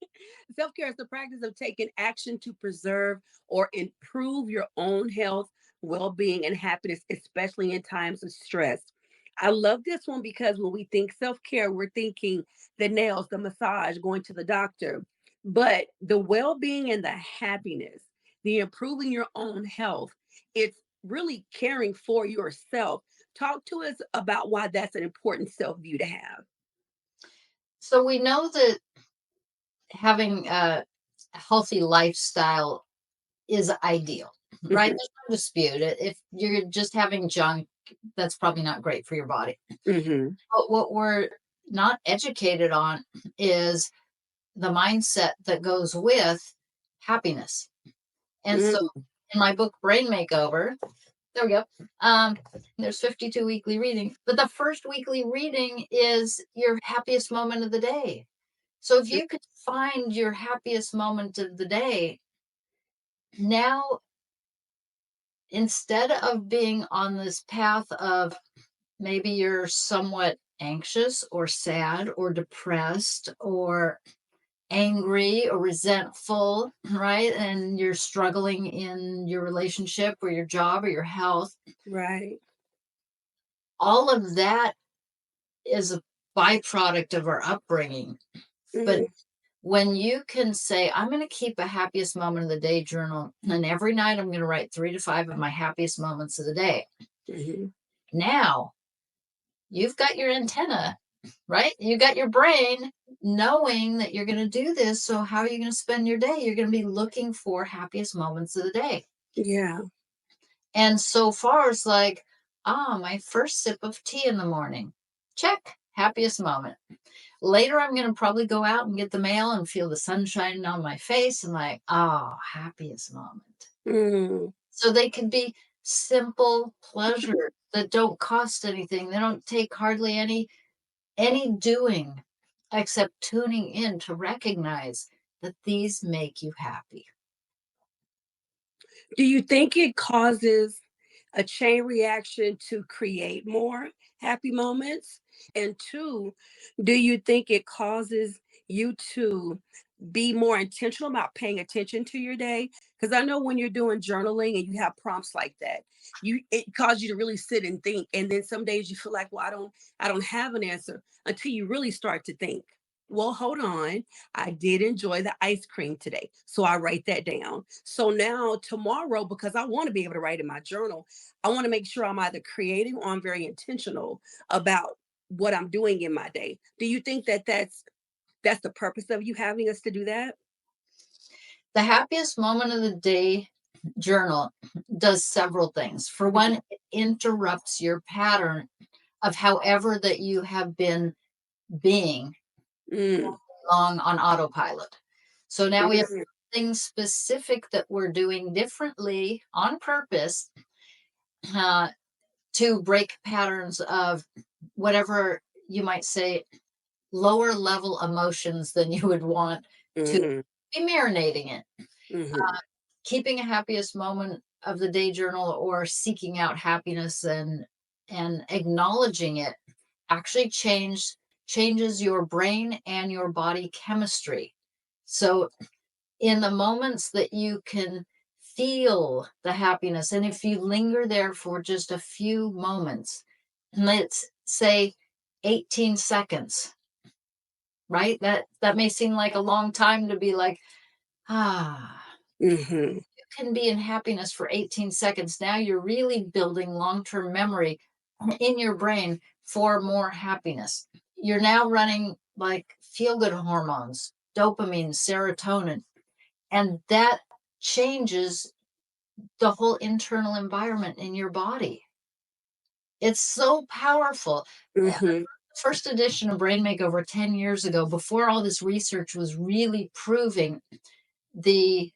Self care is the practice of taking action to preserve or improve your own health, well being, and happiness, especially in times of stress. I love this one because when we think self care, we're thinking the nails, the massage, going to the doctor. But the well being and the happiness, the improving your own health, it's really caring for yourself. Talk to us about why that's an important self view to have. So we know that having a healthy lifestyle is ideal, right? Hmm. There's no dispute it. If you're just having junk, that's probably not great for your body. Hmm. But what we're not educated on is the mindset that goes with happiness. And so Hmm. in my book, Brain Makeover, there we go. Um, there's 52 weekly reading, but the first weekly reading is your happiest moment of the day. So if you could find your happiest moment of the day, now instead of being on this path of maybe you're somewhat anxious or sad or depressed or angry or resentful, right? And you're struggling in your relationship or your job or your health, Right. all of that is a byproduct of our upbringing. But Mm-hmm. when you can say, I'm going to keep a happiest moment of the day journal, and every night I'm going to write 3 to 5 of my happiest moments of the day. Mm-hmm. Now you've got your antenna, right? You got your brain knowing that you're going to do this. So, how are you going to spend your day? You're going to be looking for happiest moments of the day. Yeah. And so far, it's like, my first sip of tea in the morning. Check, happiest moment. Later, I'm going to probably go out and get the mail and feel the sun shining on my face and like, happiest moment. Mm. So they can be simple pleasures that don't cost anything. They don't take hardly any doing except tuning in to recognize that these make you happy. Do you think it causes a chain reaction to create more happy moments? And two, do you think it causes you to be more intentional about paying attention to your day? Because I know when you're doing journaling and you have prompts like that, it causes you to really sit and think. And then some days you feel like, well, I don't have an answer until you really start to think. Well, hold on. I did enjoy the ice cream today. So I write that down. So now tomorrow, because I want to be able to write in my journal, I want to make sure I'm either creating or I'm very intentional about what I'm doing in my day. Do you think that that's the purpose of you having us to do that? The happiest moment of the day journal does several things. For one, it interrupts your pattern of however that you have been being Mm, long on autopilot. So now we have mm, things specific that we're doing differently on purpose uh, to break patterns of whatever you might say lower level emotions than you would want to mhm, be marinating in. mhm, Keeping a happiest moment of the day journal or seeking out happiness and acknowledging it actually changes your brain and your body chemistry. So in the moments that you can feel the happiness, and if you linger there for just a few moments, let's say 18 seconds, right? That may seem like a long time to be like, ah, mhm. you can be in happiness for 18 seconds. Now you're really building long-term memory in your brain for more happiness. You're now running like feel-good hormones, dopamine, serotonin, and that changes the whole internal environment in your body. It's so powerful. Mhm. First edition of Brain Makeover 10 years ago, before all this research was really proving the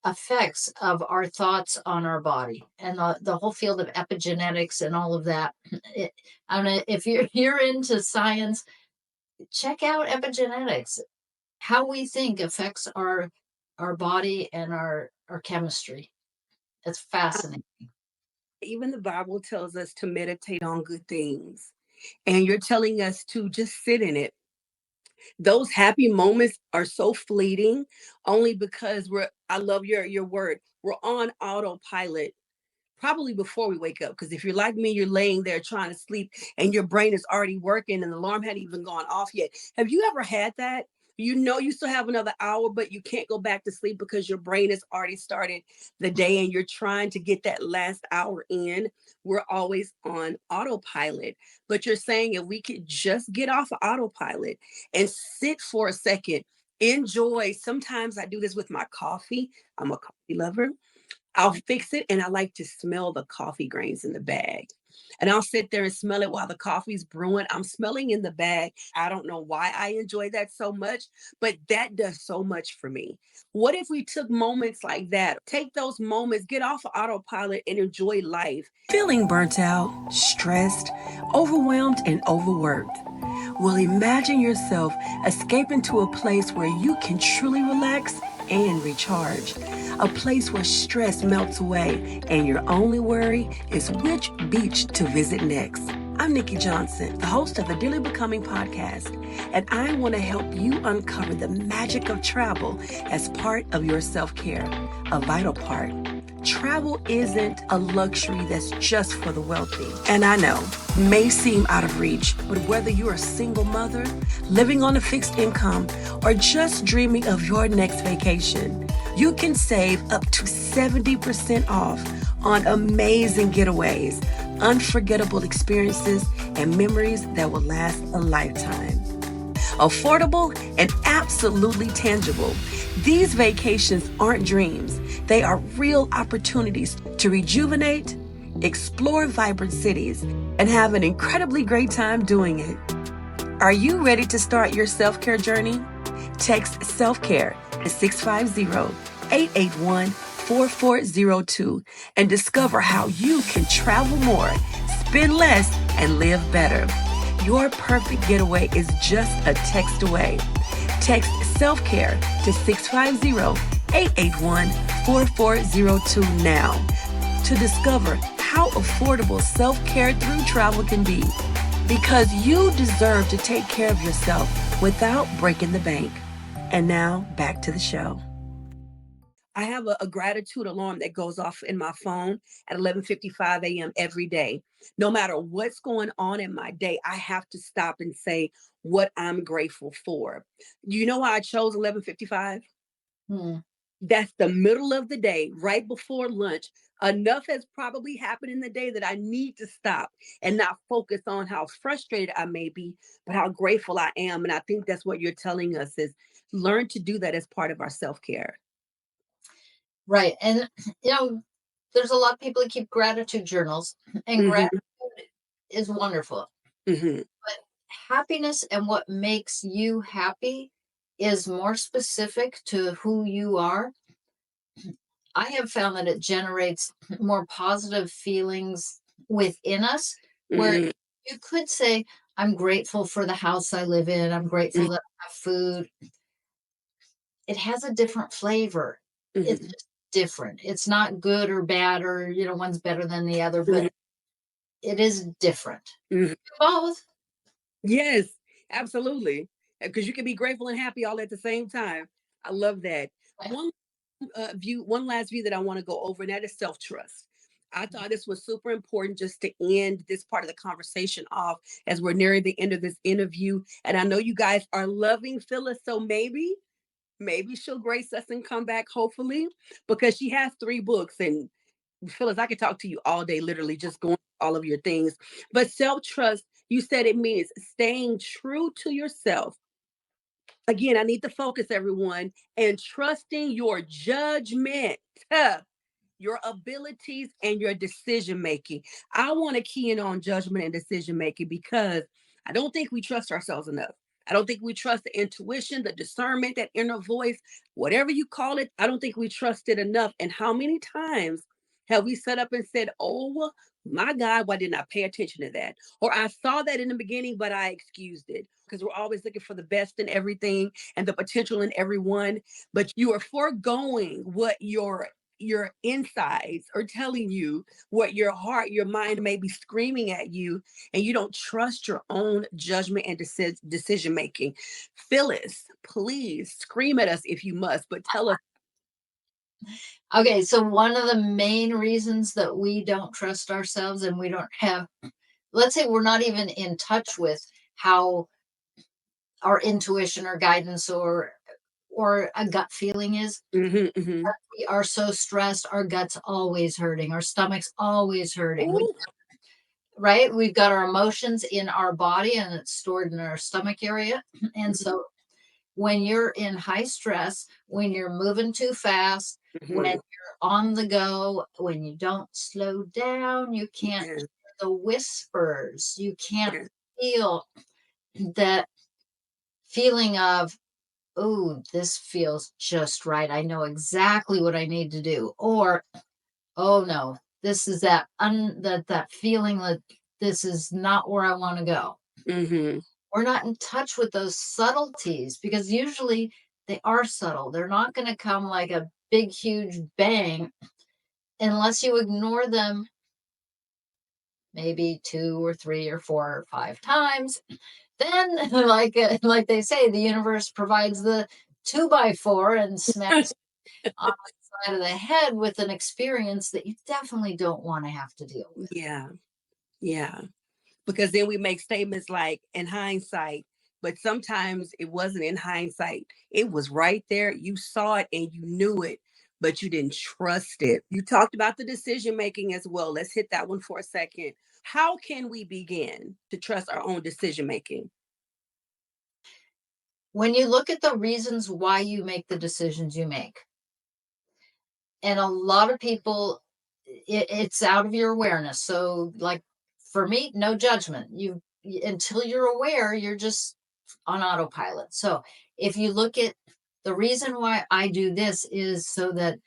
effects of our thoughts on our body and the whole field of epigenetics and all of that. It, I mean, if you're into science, check out epigenetics. How we think affects our body and our chemistry. It's fascinating. Even the Bible tells us to meditate on good things. And you're telling us to just sit in it. Those happy moments are so fleeting only because I love your word. We're on autopilot probably before we wake up. Because if you're like me, you're laying there trying to sleep and your brain is already working and the alarm hadn't even gone off yet. Have you ever had that? You know, you still have another hour, but you can't go back to sleep because your brain has already started the day and you're trying to get that last hour in. We're always on autopilot. But you're saying if we could just get off of autopilot and sit for a second, enjoy. Sometimes I do this with my coffee. I'm a coffee lover. I'll fix it and I like to smell the coffee grains in the bag. And I'll sit there and smell it while the coffee's brewing. I'm smelling in the bag. I don't know why I enjoy that so much, but that does so much for me. What if we took moments like that? Take those moments, get off of autopilot and enjoy life. Feeling burnt out, stressed, overwhelmed, and overworked. Well, imagine yourself escaping to a place where you can truly relax and recharge. A place where stress melts away and your only worry is which beach to visit next. I'm Nikki Johnson, the host of the Daily Becoming podcast, and I want to help you uncover the magic of travel as part of your self-care, a vital part. Travel isn't a luxury that's just for the wealthy. And I know, may seem out of reach, but whether you're a single mother, living on a fixed income, or just dreaming of your next vacation, you can save up to 70% off on amazing getaways, unforgettable experiences, and memories that will last a lifetime. Affordable and absolutely tangible. These vacations aren't dreams. They are real opportunities to rejuvenate, explore vibrant cities, and have an incredibly great time doing it. Are you ready to start your self-care journey? Text self-care to 650-881-4402 and discover how you can travel more, spend less, and live better. Your perfect getaway is just a text away. Text self-care to 650-881-4402 now to discover how affordable self-care through travel can be. Because you deserve to take care of yourself without breaking the bank. And now back to the show. I have a gratitude alarm that goes off in my phone at 11:55 a.m. every day. No matter what's going on in my day, I have to stop and say what I'm grateful for. You know why I chose 11:55? Hmm. That's the middle of the day, right before lunch. Enough has probably happened in the day that I need to stop and not focus on how frustrated I may be, but how grateful I am. And I think that's what you're telling us is learn to do that as part of our self-care. Right. And, you know, there's a lot of people that keep gratitude journals, and Hmm. gratitude is wonderful. Hmm. But happiness and what makes you happy is more specific to who you are. I have found that it generates more positive feelings within us, where Hmm. you could say, I'm grateful for the house I live in. I'm grateful that I have food. It has a different flavor. It's Hmm. just different. It's not good or bad or, one's better than the other, but Hmm. it is different. Hmm. Both. Yes, absolutely. Because you can be grateful and happy all at the same time. I love that. One one last view that I want to go over, and that is self-trust. I thought this was super important just to end this part of the conversation off as we're nearing the end of this interview. And I know you guys are loving Phyllis, so maybe she'll grace us and come back, hopefully, because she has 3 books. And Phyllis, I could talk to you all day, literally just going through all of your things. But self-trust, you said it means staying true to yourself. Again, I need to focus everyone and trusting your judgment, your abilities, and your decision making. I want to key in on judgment and decision making because I don't think we trust ourselves enough. I don't think we trust the intuition, the discernment, that inner voice, whatever you call it. I don't think we trust it enough. And how many times have we set up and said, oh my God, why didn't I pay attention to that? Or I saw that in the beginning, but I excused it because we're always looking for the best in everything and the potential in everyone. But you are foregoing what your insides are telling you, what your heart, your mind may be screaming at you, and you don't trust your own judgment and decision making. Phyllis, please scream at us if you must, but tell us. Okay, so one of the main reasons that we don't trust ourselves and we don't have, let's say we're not even in touch with how our intuition or guidance or a gut feeling is. Hmm. Hmm. We are so stressed, our gut's always hurting, our stomach's always hurting. Ooh. Right? We've got our emotions in our body and it's stored in our stomach area. And so when you're in high stress, when you're moving too fast, when Hmm. you're on the go, when you don't slow down, you can't Yeah, hear the whispers, you can't yeah. feel that feeling of, oh, this feels just right. I know exactly what I need to do. Or, oh no, this is that feeling that this is not where I want to go. Hmm. We're not in touch with those subtleties because usually they are subtle. They're not going to come like a big, huge bang unless you ignore them maybe two or three or four or five times. Then, like they say, the universe provides the 2x4 and smacks on the side of the head with an experience that you definitely don't want to have to deal with. Yeah, yeah. Because then we make statements like in hindsight, but sometimes it wasn't in hindsight. It was right there. You saw it and you knew it, but you didn't trust it. You talked about the decision making as well. Let's hit that one for a second. How can we begin to trust our own decision making? When you look at the reasons why you make the decisions you make, and a lot of people, it's out of your awareness. So, like for me, no judgment. Until you're aware, you're just on autopilot. So, if you look at the reason why I do this is so that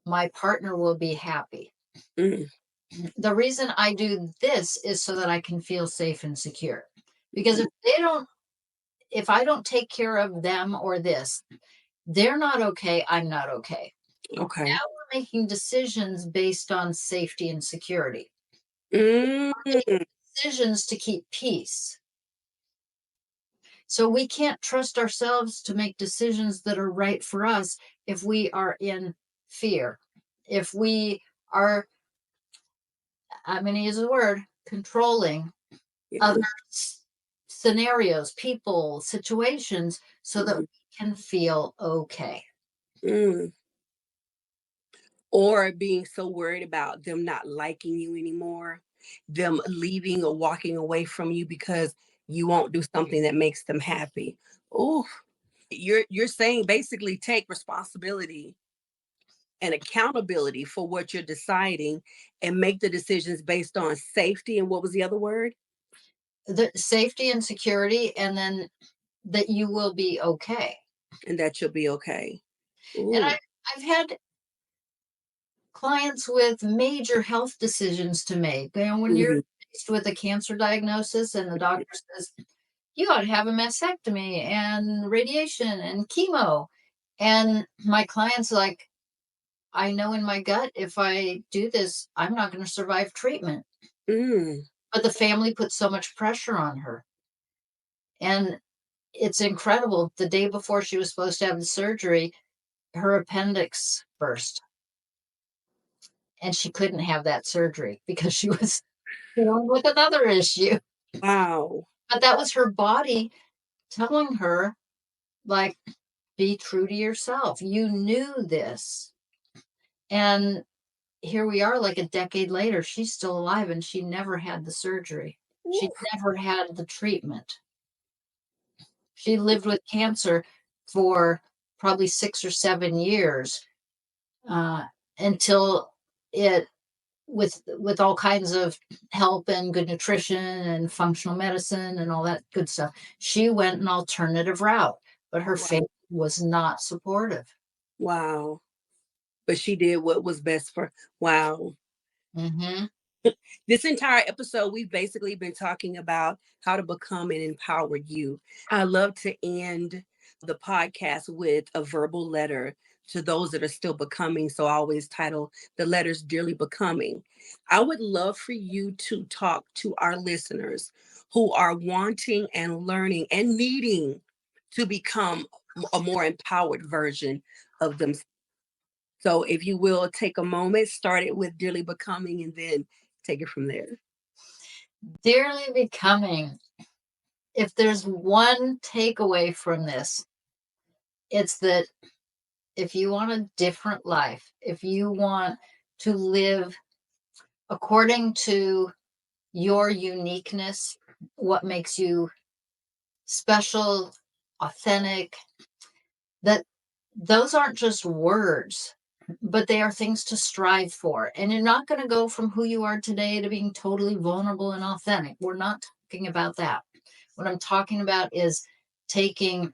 my partner will be happy. Mm. The reason I do this is so that I can feel safe and secure. Because if I don't take care of them or this, they're not okay, I'm not okay. Okay. Now we're making decisions based on safety and security. Mm, Decisions to keep peace. So we can't trust ourselves to make decisions that are right for us if we are in fear. If we are, I'm going to use the word, controlling yeah. other scenarios, people, situations, so that Mhm. we can feel okay. Mm. Or being so worried about them not liking you anymore, them leaving or walking away from you because you won't do something that makes them happy. Oh, you're saying basically take responsibility and accountability for what you're deciding and make the decisions based on safety and what was the other word? The safety and security, and then that you will be okay. And that you'll be okay. And Ooh. I've had clients with major health decisions to make. You know, when you're Mhm. faced with a cancer diagnosis and the doctor says, you ought to have a mastectomy and radiation and chemo. And my client's like, I know in my gut, if I do this, I'm not going to survive treatment. Mm. But the family put so much pressure on her. And it's incredible. The day before she was supposed to have the surgery, her appendix burst and she couldn't have that surgery because she was dealing with another issue. Wow. But that was her body telling her, like, be true to yourself. You knew this. And here we are, like a decade later, she's still alive and she never had the surgery. She Ooh. never had the treatment. She lived with cancer for probably 6 or 7 years uh, until it, with all kinds of help and good nutrition and functional medicine and all that good stuff, she went an alternative route, but her Wow. faith was not supportive. Wow. But she did what was best for wow. Hmm. This entire episode, we've basically been talking about how to become an empowered you. I love to end the podcast with a verbal letter to those that are still becoming. So I always title the letters Dearly Becoming. I would love for you to talk to our listeners who are wanting and learning and needing to become a more empowered version of themselves. So if you will take a moment, start it with Dearly Becoming and then take it from there. Dearly becoming. If there's one takeaway from this, it's that if you want a different life, if you want to live according to your uniqueness, what makes you special, authentic, that those aren't just words, but they are things to strive for. And you're not going to go from who you are today to being totally vulnerable and authentic. We're not talking about that. What I'm talking about is taking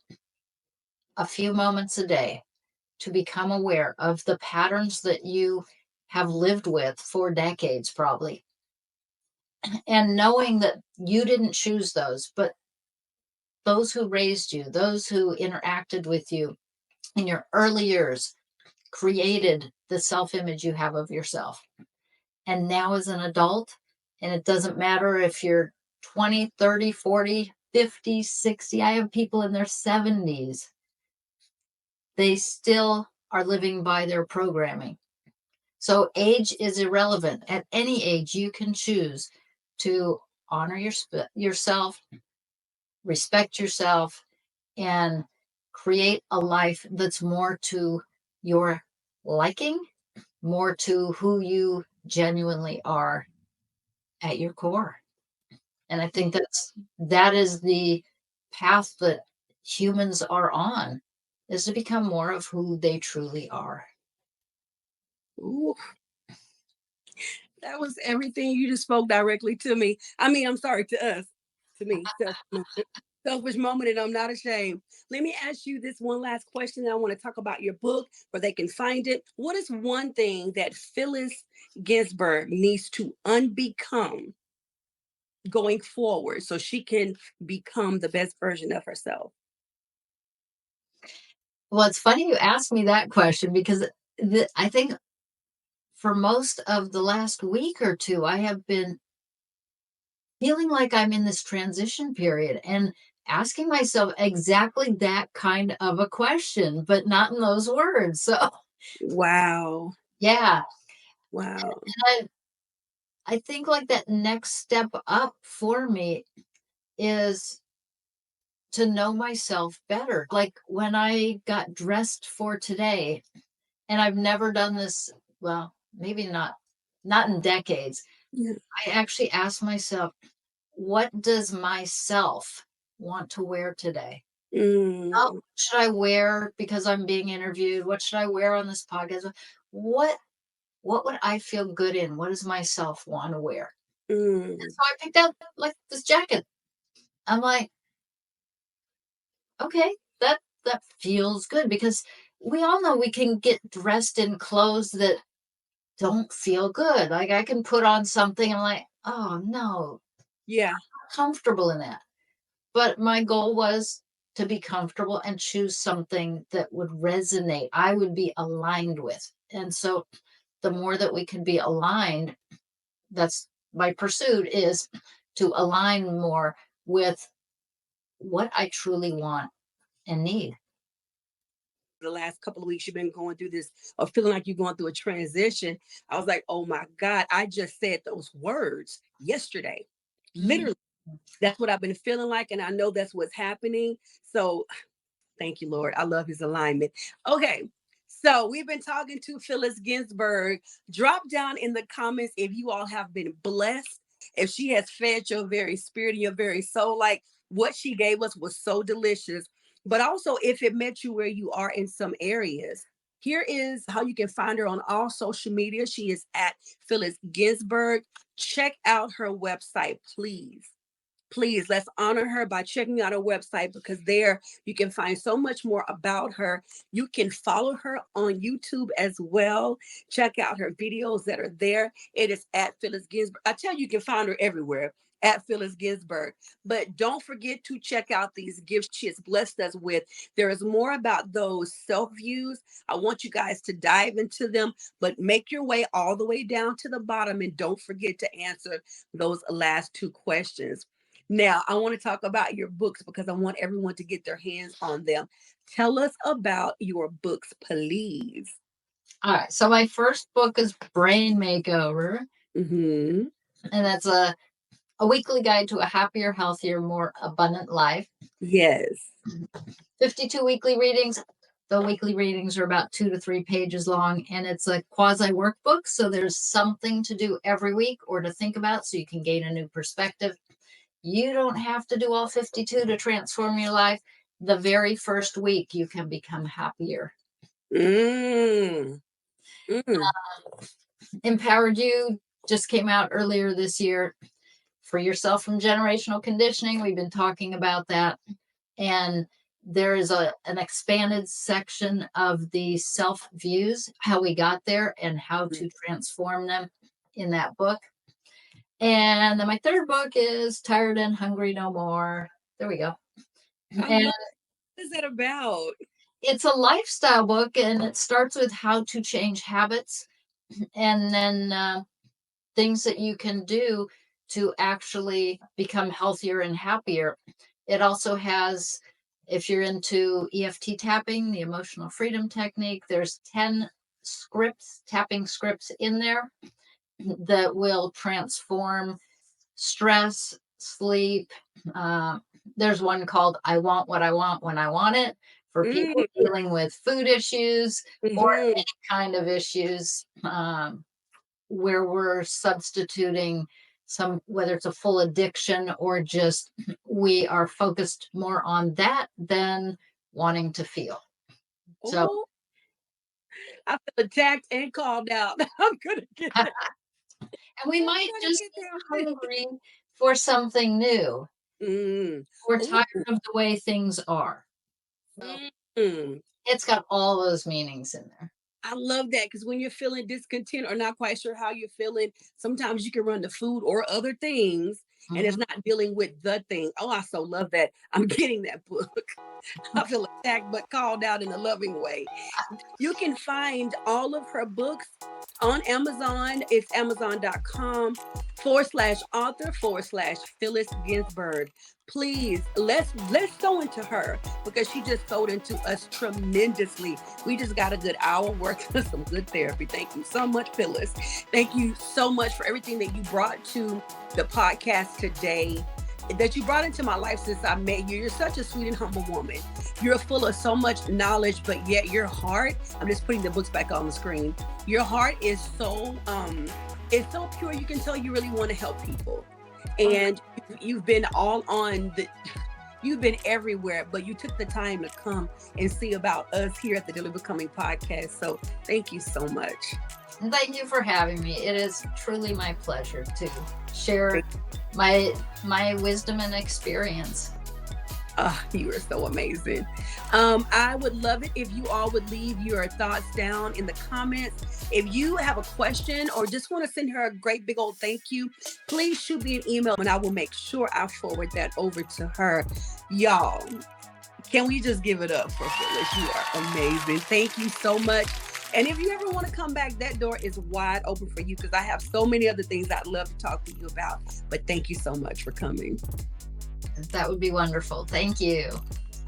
a few moments a day to become aware of the patterns that you have lived with for decades, probably, and knowing that you didn't choose those, but those who raised you, those who interacted with you in your early years created the self image you have of yourself. And now, as an adult, and it doesn't matter if you're 20, 30, 40, 50, 60, I have people in their 70s, they still are living by their programming. So, age is irrelevant. At any age, you can choose to honor yourself, respect yourself, and create a life that's more to your liking, more to who you genuinely are at your core. And I think that is the path that humans are on, is to become more of who they truly are. Ooh, that was everything. You just spoke directly to me. I mean, I'm sorry, to us, to me. Selfish moment, and I'm not ashamed. Let me ask you this one last question. I want to talk about your book where they can find it. What is one thing that Phyllis Ginsberg needs to unbecome going forward so she can become the best version of herself? Well, it's funny you asked me that question because I think for most of the last week or two, I have been feeling like I'm in this transition period and asking myself exactly that kind of a question, but not in those words. So, Wow. yeah. Wow. And I think like that next step up for me is to know myself better. Like when I got dressed for today, and I've never done this, well, maybe not in decades. Yeah. I actually asked myself, what does myself want to wear today? Not Mm, what should I wear because I'm being interviewed? What should I wear on this podcast? What what would I feel good in? What does myself want to wear? And mm. so I picked out like this jacket. I'm like, okay, that feels good because we all know we can get dressed in clothes that don't feel good. Like I can put on something, I'm like, oh no, Yeah. comfortable in that. But my goal was to be comfortable and choose something that would resonate, I would be aligned with. And so the more that we can be aligned, that's my pursuit is to align more with what I truly want and need. The last couple of weeks you've been going through this or feeling like you're going through a transition. I was like, oh my God, I just said those words yesterday. Mhm. Literally, that's what I've been feeling like. And I know that's what's happening. So thank you, Lord. I love his alignment. Okay. So we've been talking to Phyllis Ginsberg. Drop down in the comments if you all have been blessed, if she has fed your very spirit and your very soul. Like what she gave us was so delicious. But also, if it met you where you are in some areas, here is how you can find her on all social media. She is at Phyllis Ginsberg. Check out her website, please. Please, let's honor her by checking out her website because there you can find so much more about her. You can follow her on YouTube as well. Check out her videos that are there. It is at Phyllis Ginsberg. I tell you, you can find her everywhere at Phyllis Ginsberg. But don't forget to check out these gifts she has blessed us with. There is more about those self views. I want you guys to dive into them, but make your way all the way down to the bottom and don't forget to answer those last two questions. Now, I want to talk about your books because I want everyone to get their hands on them. Tell us about your books, please. All right. So my first book is Brain Makeover, Hmm. and that's a weekly guide to a happier, healthier, more abundant life. Yes. 52 weekly readings. The weekly readings are about 2 to 3 pages long, and it's a quasi workbook. So there's something to do every week or to think about so you can gain a new perspective. You don't have to do all 52 to transform your life. The very first week, you can become happier. Mm. Mm. Empowered You just came out earlier this year. Free yourself from generational conditioning. We've been talking about that. And there is an expanded section of the self views, how we got there and how to transform them in that book. And then my third book is Tired and Hungry No More. There we go. I And love what is that about? it's a lifestyle book, and it starts with how to change habits and then things that you can do to actually become healthier and happier. It also has, if you're into EFT tapping, the emotional freedom technique, there's 10 scripts, tapping scripts in there that will transform stress, sleep. Uh, there's one called I Want What I Want When I Want It for people Mm. dealing with food issues or Hmm. any kind of issues. Where we're substituting some, whether it's a full addiction or just we are focused more on that than wanting to feel. So, Oh, I feel attacked and called out. I'm gonna get that. and we I'm might gonna just get be that. hungry for something new. Mm. We're Ooh. tired of the way things are. So Mm. it's got all those meanings in there. I love that because when you're feeling discontent or not quite sure how you're feeling, sometimes you can run to food or other things, and it's Mhm. not dealing with the thing. Oh, I so love that. I'm getting that book. I feel attacked but called out in a loving way. You can find all of her books on Amazon. It's amazon.com/author/, Phyllis Ginsberg. Please let's sow into her because she just sowed into us tremendously. We just got a good hour worth of some good therapy. Thank you so much, Phyllis. Thank you so much for everything that you brought to the podcast today, that you brought into my life since I met you. You're such a sweet and humble woman. You're full of so much knowledge, but yet your heart, I'm just putting the books back on the screen. Your heart is so it's so pure. You can tell you really want to help people. Oh, And you've been all on the you've been everywhere, but you took the time to come and see about us here at the Daily Becoming podcast. So thank you so much. and thank you for having me. It is truly my pleasure to share my wisdom and experience. You are so amazing. I would love it if you all would leave your thoughts down in the comments. If you have a question or just want to send her a great big old thank you, please shoot me an email and I will make sure I forward that over to her. Y'all, can we just give it up for Phyllis? You are amazing. Thank you so much. And if you ever want to come back, that door is wide open for you because I have so many other things I'd love to talk to you about. But thank you so much for coming. That would be wonderful. Thank you.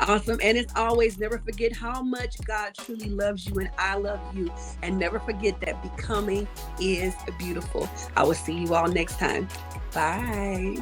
Awesome. And as always, never forget how much God truly loves you and I love you. And never forget that becoming is beautiful. I will see you all next time. Bye.